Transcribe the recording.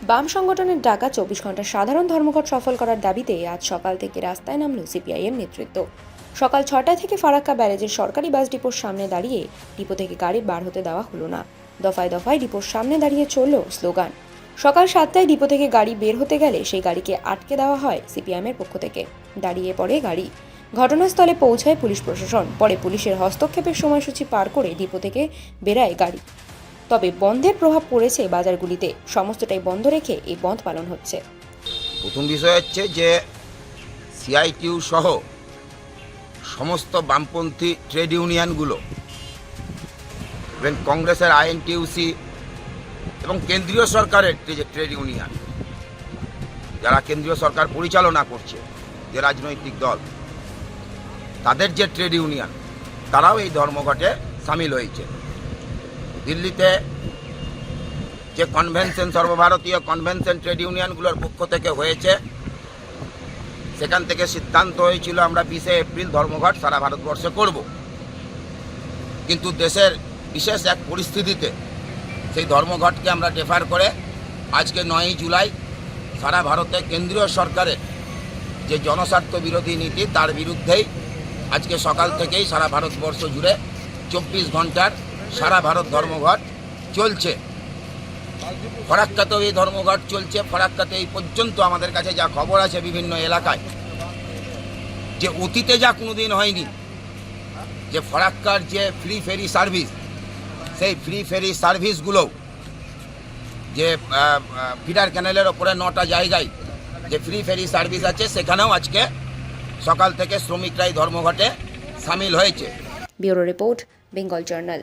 বাম সংগঠনের ডাকা 24 ঘন্টার সাধারণ ধর্মঘট সফল করার দাবিতে আজ সকাল থেকে রাস্তায় নামল সিপিআইএম নেতৃত্ব। সকাল 6টা থেকে ফারাক্কা ব্যারেজের সরকারি বাস ডিপোর সামনে দাঁড়িয়ে ডিপো থেকে গাড়ি বার হতে দেওয়া হলো না। দফায় দফায় ডিপোর সামনে দাঁড়িয়ে চলল স্লোগান। সকাল 7টায় ডিপো থেকে গাড়ি বের হতে গেলে সেই গাড়িকে আটকে দেওয়া হয় সিপিআইএমের পক্ষ থেকে। দাঁড়িয়ে পড়ে গাড়ি। ঘটনাস্থলে পৌঁছায় পুলিশ প্রশাসন। পরে পুলিশের হস্তক্ষেপের সময়সূচি পার করে ডিপো থেকে বেরায় গাড়ি। তবে বন্ধের প্রভাব পড়েছে বাজারগুলিতে। সমস্তটাই বন্ধ রেখে এই বন্ধ পালন হচ্ছে। প্রথম বিষয় হচ্ছে যে সিআইটিউ সহ সমস্ত বামপন্থী ট্রেড ইউনিয়নগুলো এবং কংগ্রেসের আইএনটিইউসি এবং কেন্দ্রীয় সরকারের যে ট্রেড ইউনিয়ন, যারা কেন্দ্রীয় সরকার পরিচালনা করছে, যে রাজনৈতিক দল, তাদের যে ট্রেড ইউনিয়ন, তারাও এই ধর্মঘটে সামিল হয়েছে। দিল্লিতে যে কনভেনশন, সর্বভারতীয় কনভেনশন ট্রেড ইউনিয়নগুলোর পক্ষ থেকে হয়েছে, সেখান থেকে সিদ্ধান্ত হয়েছিল আমরা 20 এপ্রিল ধর্মঘট সারা ভারতবর্ষে করব। কিন্তু দেশের বিশেষ এক পরিস্থিতিতে সেই ধর্মঘটকে আমরা ডেফার করে আজকে 9ই জুলাই সারা ভারতে কেন্দ্রীয় সরকারের যে জনস্বার্থ বিরোধী নীতি, তার বিরুদ্ধেই আজকে সকাল থেকেই সারা ভারতবর্ষ জুড়ে 24 ঘন্টার সারা ভারত ধর্মঘট চলছে। ফরাক্কাতেও এই ধর্মঘট চলছে। ফরাক্কাতে এই পর্যন্ত আমাদের কাছে যা খবর আছে বিভিন্ন এলাকায়, যে অতীতে যা কোনোদিন হয়নি, যে ফরাক্কার যে ফ্রি ফেরি সার্ভিস, সেই ফ্রি ফেরি সার্ভিসগুলো যে ফিডার ক্যানেলের ওপরে 9টা জায়গায় যে ফ্রি ফেরি সার্ভিস আছে, সেখানেও আজকে সকাল থেকে শ্রমিকরাই ধর্মঘটে সামিল হয়েছে। Bureau report, Bengal journal.